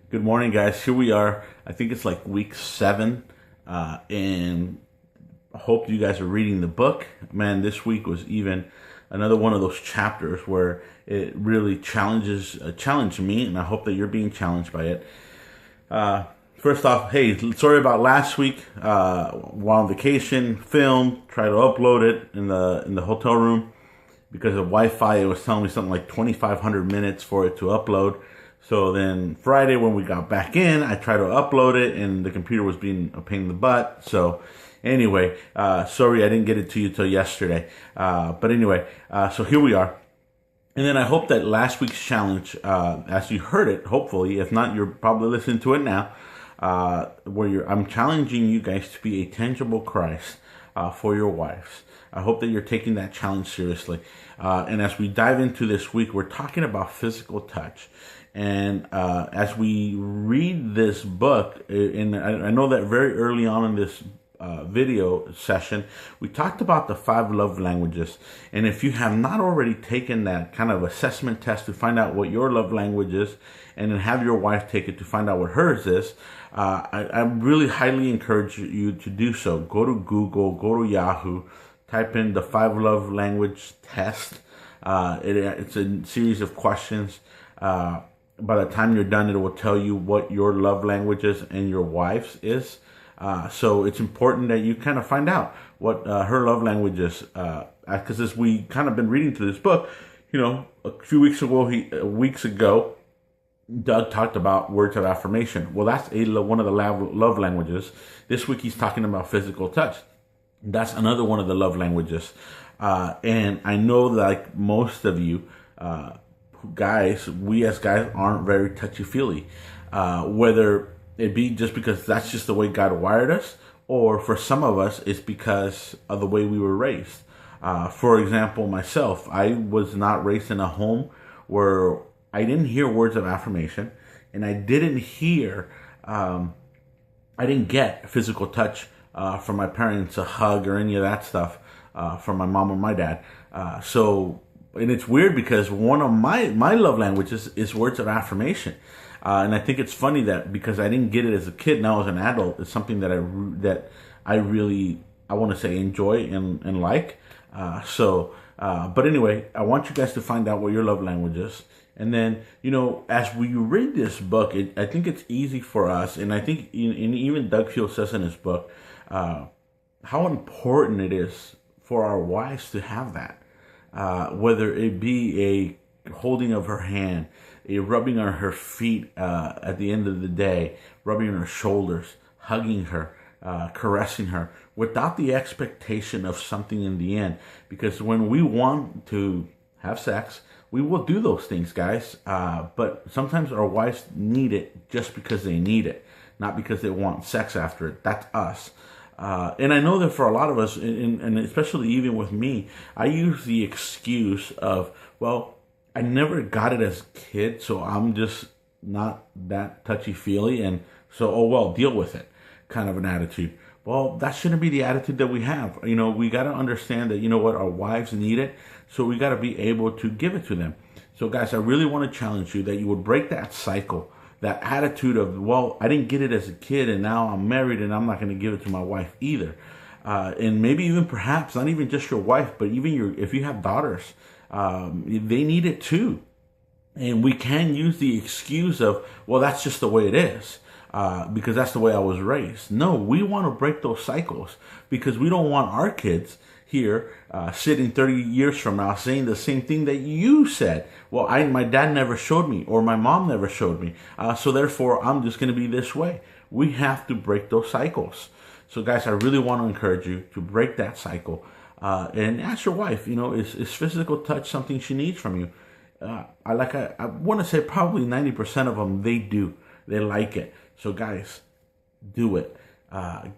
Good morning, guys. Here we are. I think it's like week 7, and I hope you guys are reading the book. Man, this week was even another one of those chapters where it really challenged me, and I hope that you're being challenged by it. First off, hey, sorry about last week. While on vacation, filmed, tried to upload it in the hotel room because of Wi-Fi. It was telling me something like 2,500 minutes for it to upload. So then Friday when we got back in, I tried to upload it and the computer was being a pain in the butt. So anyway, sorry I didn't get it to you till yesterday. But anyway, so here we are. And then I hope that last week's challenge, as you heard it, hopefully, if not, you're probably listening to it now, I'm challenging you guys to be a tangible Christ for your wives. I hope that you're taking that challenge seriously. And as we dive into this week, we're talking about physical touch. And as we read this book, and I know that very early on in this video session, we talked about the 5 love languages. And if you have not already taken that kind of assessment test to find out what your love language is, and then have your wife take it to find out what hers is, I really highly encourage you to do so. Go to Google, go to Yahoo, type in the 5 love language test. It's a series of questions. By the time you're done, it will tell you what your love languages and your wife's is. So it's important that you kind of find out what her love language is. Because as we kind of been reading through this book, a few weeks ago, Doug talked about words of affirmation. Well, that's one of the love languages. This week he's talking about physical touch. That's another one of the love languages. And I know that like most of you, guys, we as guys aren't very touchy-feely, whether it be just because that's just the way God wired us, or for some of us it's because of the way we were raised. For example, myself, I was not raised in a home where I didn't hear words of affirmation, and I didn't get physical touch from my parents, a hug or any of that stuff from my mom or my dad. And it's weird because one of my love languages is words of affirmation. And I think it's funny that because I didn't get it as a kid, now as an adult, it's something that I really want to say enjoy and like. But anyway, I want you guys to find out what your love language is. And then, as we read this book, I think it's easy for us, and I think even Doug Field says in his book, how important it is for our wives to have that. Whether it be a holding of her hand, a rubbing on her feet at the end of the day, rubbing on her shoulders, hugging her, caressing her, without the expectation of something in the end. Because when we want to have sex, we will do those things, guys. But sometimes our wives need it just because they need it, not because they want sex after it. That's us. And I know that for a lot of us, and especially even with me, I use the excuse of, well, I never got it as a kid, so I'm just not that touchy-feely, and so, oh well, deal with it, kind of an attitude. Well, that shouldn't be the attitude that we have. We got to understand that, our wives need it, so we got to be able to give it to them. So guys, I really want to challenge you that you would break that cycle, that attitude of, well, I didn't get it as a kid and now I'm married and I'm not going to give it to my wife either. And maybe even perhaps not even just your wife, but even if you have daughters, they need it too. And we can use the excuse of, well, that's just the way it is. Because that's the way I was raised. No, we want to break those cycles because we don't want our kids here sitting 30 years from now saying the same thing that you said. Well, my dad never showed me, or my mom never showed me, so therefore I'm just going to be this way. We have to break those cycles. So guys, I really want to encourage you to break that cycle and ask your wife, is physical touch something she needs from you? I want to say probably 90% of them, they do. They like it. So guys, do it.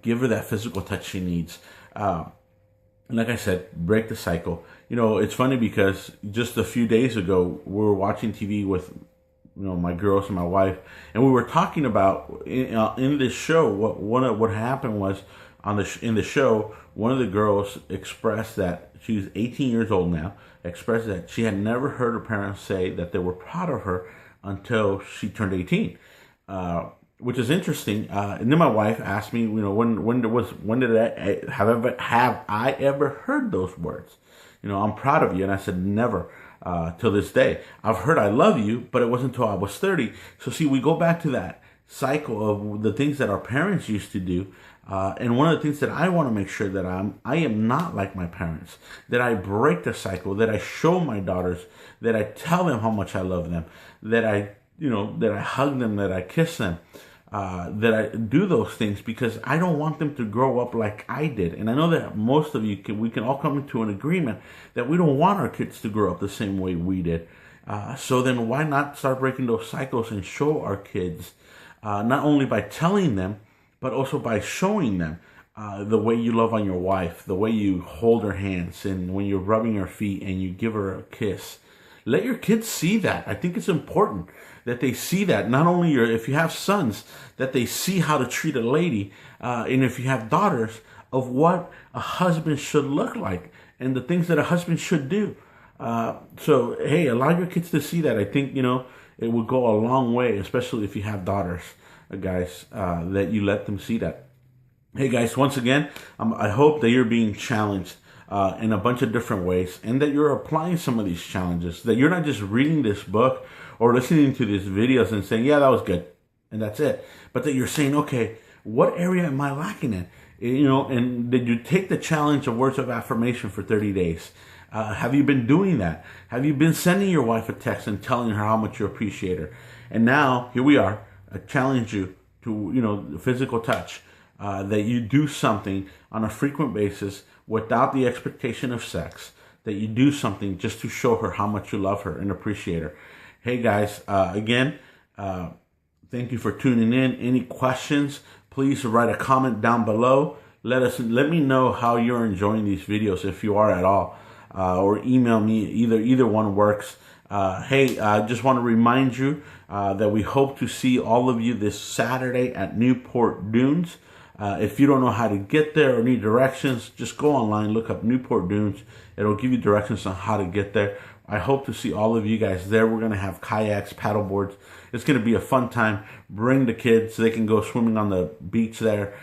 Give her that physical touch she needs. And like I said, break the cycle. It's funny because just a few days ago, we were watching TV with, my girls and my wife, and we were talking about in this show what happened was in the show, one of the girls expressed that she's 18 years old now. Expressed that she had never heard her parents say that they were proud of her until she turned 18. which is interesting. And then my wife asked me, when did I ever heard those words? I'm proud of you. And I said, never, till this day. I've heard I love you, but it wasn't until I was 30. So see, we go back to that cycle of the things that our parents used to do. And one of the things that I want to make sure that I am not like my parents, that I break the cycle, that I show my daughters, that I tell them how much I love them, that that I hug them, that I kiss them, that I do those things because I don't want them to grow up like I did. And I know that most of you we can all come into an agreement that we don't want our kids to grow up the same way we did. So then why not start breaking those cycles and show our kids, not only by telling them, but also by showing them the way you love on your wife, the way you hold her hands, and when you're rubbing her feet and you give her a kiss. Let your kids see that. I think it's important that they see that. Not only if you have sons, that they see how to treat a lady, and if you have daughters, of what a husband should look like and the things that a husband should do. So, hey, allow your kids to see that. I think, it would go a long way, especially if you have daughters, guys, that you let them see that. Hey, guys, once again, I hope that you're being challenged in a bunch of different ways, and that you're applying some of these challenges, that you're not just reading this book or listening to these videos and saying, yeah, that was good, and that's it. But that you're saying, okay, what area am I lacking in? And did you take the challenge of words of affirmation for 30 days? Have you been doing that? Have you been sending your wife a text and telling her how much you appreciate her? And now, here we are. I challenge you to, physical touch, that you do something on a frequent basis without the expectation of sex, that you do something just to show her how much you love her and appreciate her. Hey, guys, again, thank you for tuning in. Any questions, please write a comment down below. Let me know how you're enjoying these videos, if you are at all, or email me. Either one works. Hey, I just want to remind you that we hope to see all of you this Saturday at Newport Dunes. If you don't know how to get there or need directions, just go online, look up Newport Dunes. It'll give you directions on how to get there. I hope to see all of you guys there. We're going to have kayaks, paddle boards. It's going to be a fun time. Bring the kids so they can go swimming on the beach there.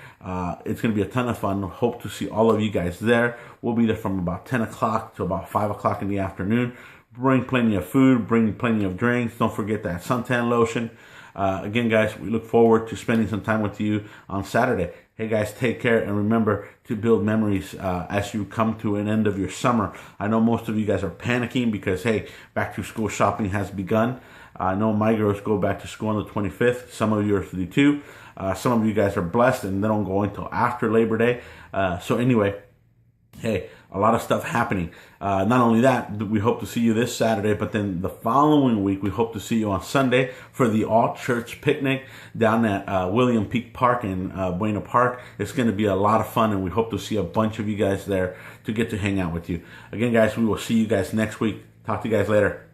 It's going to be a ton of fun. Hope to see all of you guys there. We'll be there from about 10 o'clock to about 5 o'clock in the afternoon. Bring plenty of food. Bring plenty of drinks. Don't forget that suntan lotion. Again, guys, we look forward to spending some time with you on Saturday. Hey, guys, take care, and remember to build memories as you come to an end of your summer. I know most of you guys are panicking because, hey, back-to-school shopping has begun. I know my girls go back to school on the 25th. Some of you are do too. Some of you guys are blessed, and they don't go until after Labor Day. So anyway, hey, a lot of stuff happening. Not only that, we hope to see you this Saturday, but then the following week, we hope to see you on Sunday for the all-church picnic down at William Peak Park in Buena Park. It's going to be a lot of fun, and we hope to see a bunch of you guys there to get to hang out with you. Again, guys, we will see you guys next week. Talk to you guys later.